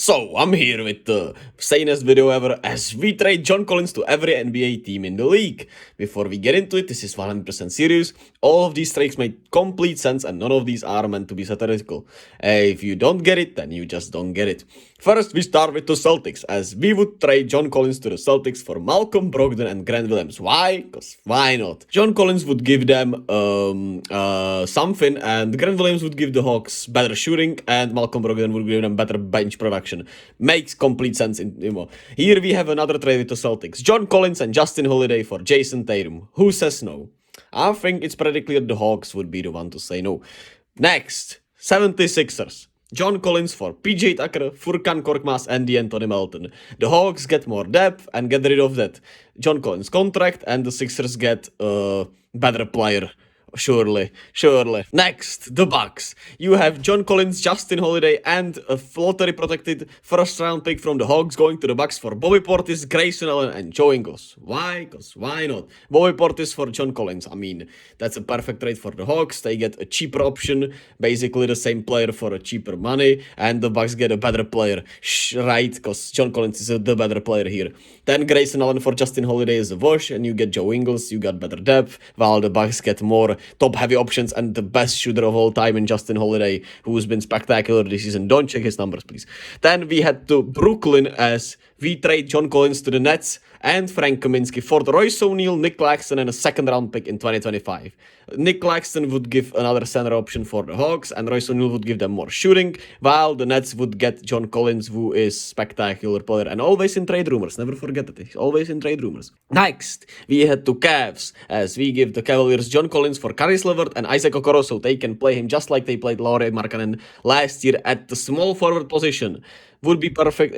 So, I'm here with the sanest video ever as we trade John Collins to every NBA team in the league. Before we get into it, this is 100% serious. All of these trades make complete sense and none of these are meant to be satirical. If you don't get it, then you just don't get it. First, we start with the Celtics, as we would trade John Collins to the Celtics for Malcolm Brogdon and Grant Williams. Why? Because why not? John Collins would give them something, and Grant Williams would give the Hawks better shooting, and Malcolm Brogdon would give them better bench production. Makes complete sense. Here we have another trade with the Celtics. John Collins and Justin Holiday for Jason Tatum. Who says no? I think it's pretty clear the Hawks would be the one to say no. Next, 76ers. John Collins for PJ Tucker, Furkan Korkmaz and Anthony Melton. The Hawks get more depth and get rid of that John Collins contract, and the Sixers get a better player. Surely. Next, the Bucks. You have John Collins, Justin Holiday, and a lottery-protected first-round pick from the Hawks going to the Bucks for Bobby Portis, Grayson Allen, and Joe Ingles. Why? Because why not? Bobby Portis for John Collins. I mean, that's a perfect trade for the Hawks. They get a cheaper option, basically the same player for a cheaper money, and the Bucks get a better player. Right? Because John Collins is the better player here. Then Grayson Allen for Justin Holiday is a wash, and you get Joe Ingles. You got better depth, while the Bucks get more top-heavy options and the best shooter of all time in Justin Holiday, who's been spectacular this season. Don't check his numbers, please. Then we head to Brooklyn as we trade John Collins to the Nets and Frank Kaminsky for the Royce O'Neal, Nick Claxton, and a second-round pick in 2025. Nick Claxton would give another center option for the Hawks, and Royce O'Neal would give them more shooting, while the Nets would get John Collins, who is spectacular player and always in trade rumors. Never forget that. He's always in trade rumors. Next, we head to Cavs as we give the Cavaliers John Collins for Caris LeVert and Isaac Okoro, so they can play him just like they played Lauri Markkanen last year at the small forward position. Would be perfect,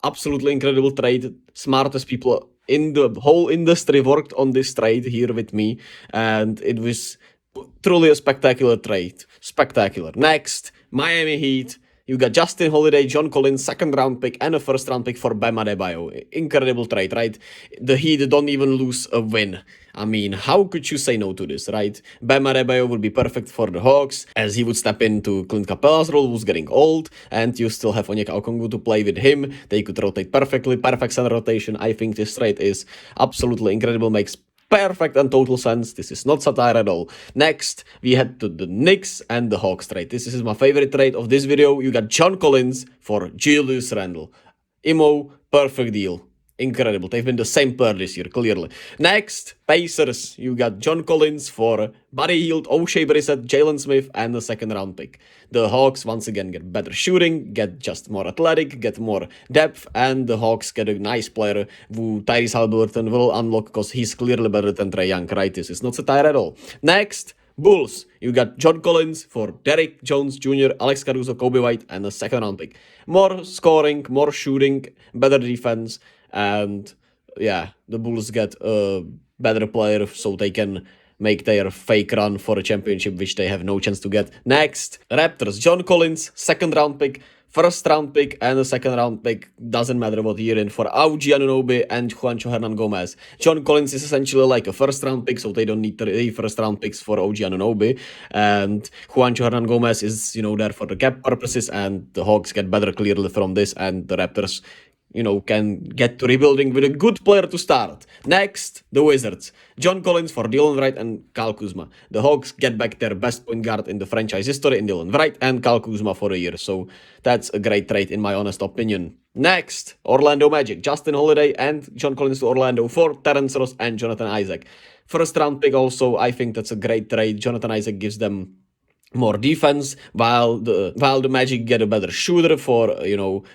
absolutely incredible trade. Smartest people in the whole industry worked on this trade here with me, and it was truly a spectacular trade. Spectacular. Next, Miami Heat. You got Justin Holiday, John Collins, second-round pick, and a first-round pick for Bam Adebayo. Incredible trade, right? The Heat don't even lose a win. I mean, how could you say no to this, right? Bam Adebayo would be perfect for the Hawks, as he would step into Clint Capella's role, who's getting old, and you still have Onyeka Okongwu to play with him. They could rotate perfectly, perfect center rotation. I think this trade is absolutely incredible, makes perfect and total sense. This is not satire at all. Next, we head to the Knicks and the Hawks trade. This is my favorite trade of this video. You got John Collins for Julius Randle. Perfect deal. Incredible. They've been the same pair this year, clearly. Next, Pacers. You got John Collins for Buddy Hield, O'Shea Brissett, Jalen Smith, and a second-round pick. The Hawks, once again, get better shooting, get just more athletic, get more depth, and the Hawks get a nice player who Tyrese Haliburton will unlock because he's clearly better than Trae Young, right? This is not satire at all. Next, Bulls. You got John Collins for Derrick Jones Jr., Alex Caruso, Kobe White, and a second-round pick. More scoring, more shooting, better defense, and yeah, the Bulls get a better player so they can make their fake run for a championship, which they have no chance to get. Next, Raptors. John Collins, second-round pick, first-round pick, and a second-round pick. Doesn't matter what year in, for OG Anunoby and Juancho Hernan Gomez. John Collins is essentially like a first-round pick, so they don't need 3 first-round picks for OG Anunoby. And Juancho Hernan Gomez is, there for the cap purposes, and the Hawks get better clearly from this, and the Raptors can get to rebuilding with a good player to start. Next, the Wizards. John Collins for Dylan Wright and Kyle Kuzma. The Hawks get back their best point guard in the franchise history in Dylan Wright and Kyle Kuzma for a year. So that's a great trade in my honest opinion. Next, Orlando Magic. Justin Holiday and John Collins to Orlando for Terrence Ross and Jonathan Isaac. First round pick also, I think that's a great trade. Jonathan Isaac gives them more defense, while the Magic get a better shooter for,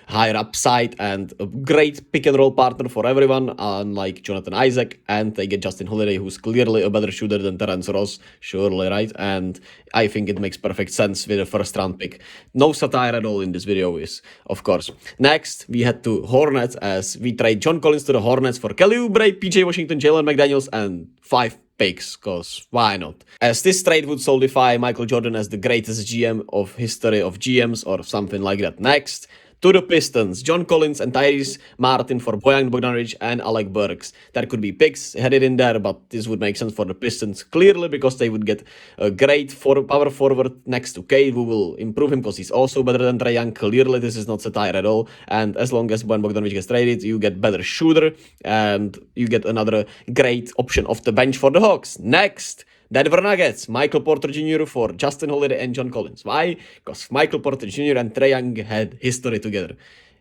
higher upside and a great pick-and-roll partner for everyone, unlike Jonathan Isaac, and they get Justin Holiday, who's clearly a better shooter than Terrence Ross, surely, right? And I think it makes perfect sense with a first-round pick. No satire at all in this video is, of course. Next, we head to Hornets as we trade John Collins to the Hornets for Kelly Oubre, PJ Washington, Jalen McDaniels, and 5 picks, cause why not? As this trade would solidify Michael Jordan as the greatest GM of history of GMs or something like that. Next, To the Pistons, John Collins and Tyrese Martin for Bojan Bogdanovic and Alec Burks. There could be picks headed in there, but this would make sense for the Pistons clearly because they would get a great power forward next to Cade who will improve him because he's also better than Trae Young. Clearly, this is not satire at all. And as long as Bojan Bogdanovic gets traded, you get better shooter and you get another great option off the bench for the Hawks. Next, Denver Nuggets, Michael Porter Jr. for Justin Holiday and John Collins. Why? Because Michael Porter Jr. and Trae Young had history together.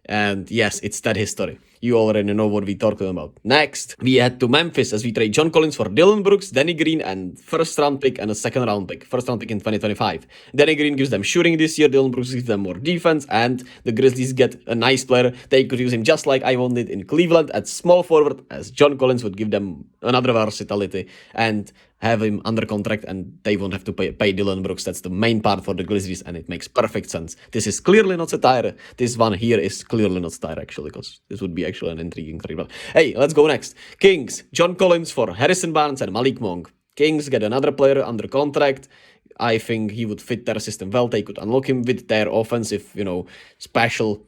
And yes, it's that history. You already know what we're talking about. Next, we head to Memphis as we trade John Collins for Dylan Brooks, Danny Green, and first round pick and a second round pick. First round pick in 2025. Danny Green gives them shooting this year, Dylan Brooks gives them more defense, and the Grizzlies get a nice player. They could use him just like I wanted in Cleveland at small forward, as John Collins would give them another versatility and have him under contract, and they won't have to pay Dylan Brooks. That's the main part for the Grizzlies, and it makes perfect sense. This is clearly not satire. This one here is clearly not satire, actually, because this would be actually an intriguing trade. But hey, let's go next. Kings, John Collins for Harrison Barnes and Malik Monk. Kings get another player under contract. I think he would fit their system well. They could unlock him with their offensive, special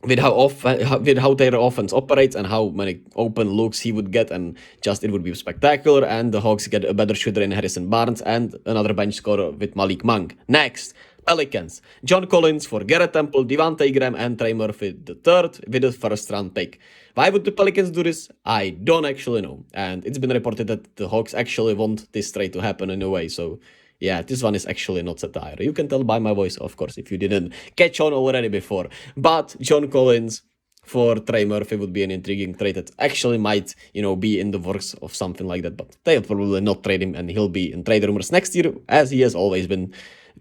with how their offense operates and how many open looks he would get, and just it would be spectacular. And the Hawks get a better shooter in Harrison Barnes and another bench scorer with Malik Monk. Next, Pelicans, John Collins for Garrett Temple, Devontae Graham, and Trey Murphy III with a first round pick. Why would the Pelicans do this? I don't actually know, and it's been reported that the Hawks actually want this trade to happen in a way, so yeah, this one is actually not satire. You can tell by my voice, of course, if you didn't catch on already before. But John Collins for Trey Murphy would be an intriguing trade that actually might, be in the works of something like that. But they'll probably not trade him, and he'll be in trade rumors next year, as he has always been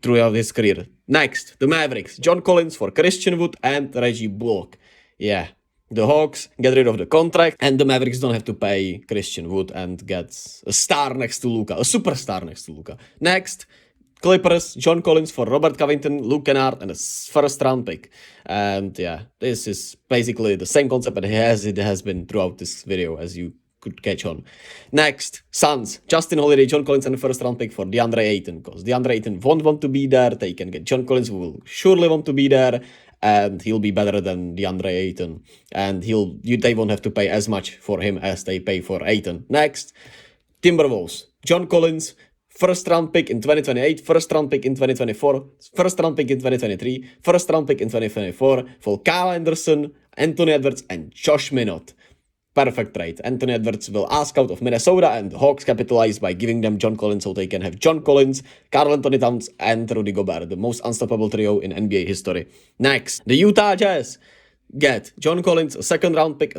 throughout his career. Next, the Mavericks. John Collins for Christian Wood and Reggie Bullock. Yeah. The Hawks get rid of the contract, and the Mavericks don't have to pay Christian Wood and get a star next to Luka, a superstar next to Luka. Next, Clippers, John Collins for Robert Covington, Luke Kennard, and a first round pick. And yeah, this is basically the same concept as it has been throughout this video, as you could catch on. Next, Suns, Justin Holiday, John Collins, and a first round pick for DeAndre Ayton, because DeAndre Ayton won't want to be there. They can get John Collins, who will surely want to be there, and he'll be better than DeAndre Ayton, and they won't have to pay as much for him as they pay for Ayton. Next, Timberwolves, John Collins, first round pick in 2028, first round pick in 2024, first round pick in 2023, first round pick in 2024 for Kyle Anderson, Anthony Edwards, and Josh Minott. Perfect trade. Anthony Edwards will ask out of Minnesota, and the Hawks capitalize by giving them John Collins so they can have John Collins, Karl Anthony Towns, and Rudy Gobert, the most unstoppable trio in NBA history. Next, the Utah Jazz get John Collins, a second round pick,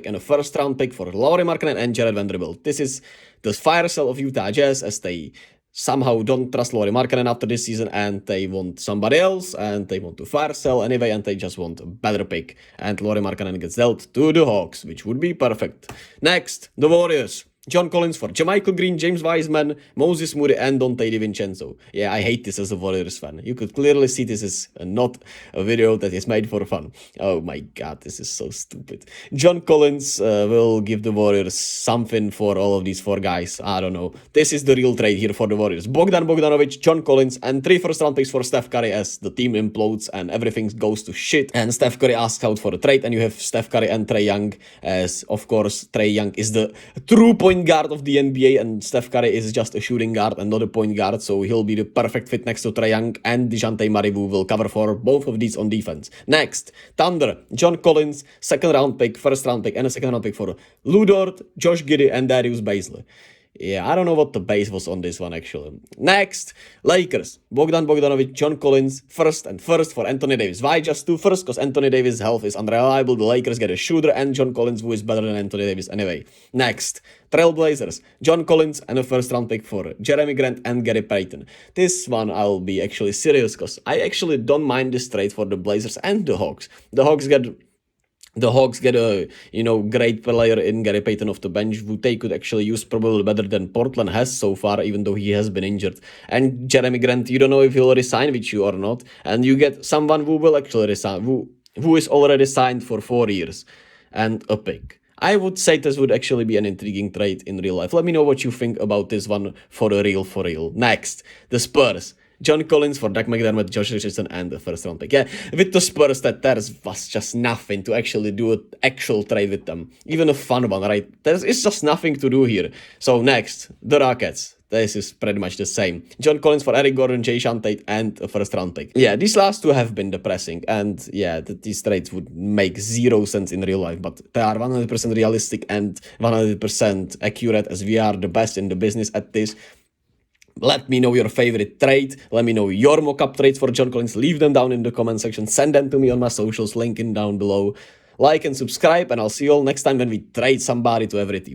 and a first round pick for Lauri Markkanen and Jared Vanderbilt. This is the fire sale of Utah Jazz, as they somehow don't trust Lauri Markkanen after this season, and they want somebody else, and they want to fire sell anyway, and they just want a better pick. And Lauri Markkanen gets dealt to the Hawks, which would be perfect. Next, the Warriors. John Collins for JaMychal Green, James Wiseman, Moses Moody, and Donte DiVincenzo. Yeah, I hate this as a Warriors fan. You could clearly see this is not a video that is made for fun. Oh my god, this is so stupid. John Collins will give the Warriors something for all of these four guys. I don't know. This is the real trade here for the Warriors. Bogdan Bogdanovic, John Collins, and 3 first round picks for Steph Curry as the team implodes and everything goes to shit. And Steph Curry asks out for a trade, and you have Steph Curry and Trae Young, as of course Trae Young is the true point guard of the NBA, and Steph Curry is just a shooting guard and not a point guard, so he'll be the perfect fit next to Trae Young, and DeJounte Murray, who will cover for both of these on defense. Next, Thunder, John Collins, second round pick, first round pick, and a second round pick for Lou Dort, Josh Giddey, and Darius Bazley. Yeah, I don't know what the base was on this one, actually. Next, Lakers. Bogdan Bogdanovic, John Collins, first for Anthony Davis. Why just 2 first? Because Anthony Davis' health is unreliable. The Lakers get a shooter, and John Collins, who is better than Anthony Davis anyway. Next, Trailblazers. John Collins and a first round pick for Jeremy Grant and Gary Payton. This one I'll be actually serious, because I actually don't mind this trade for the Blazers and the Hawks. The Hawks get a great player in Gary Payton off the bench, who they could actually use probably better than Portland has so far, even though he has been injured. And Jeremy Grant, you don't know if he'll resign with you or not, and you get someone who will actually resign, who is already signed for 4 years, and a pick. I would say this would actually be an intriguing trade in real life. Let me know what you think about this one for real. Next, the Spurs. John Collins for Doug McDermott, Josh Richardson, and the first round pick. Yeah, with the Spurs, there was just nothing to actually do an actual trade with them. Even a fun one, right? It's just nothing to do here. So next, the Rockets. This is pretty much the same. John Collins for Eric Gordon, Jay Sean Tate, and a first round pick. Yeah, these last two have been depressing. And yeah, these trades would make zero sense in real life. But they are 100% realistic and 100% accurate, as we are the best in the business at this. Let me know your favorite trade. Let me know your mock-up trades for John Collins. Leave them down in the comment section. Send them to me on my socials, linking down below. Like and subscribe, and I'll see you all next time when we trade somebody to every team.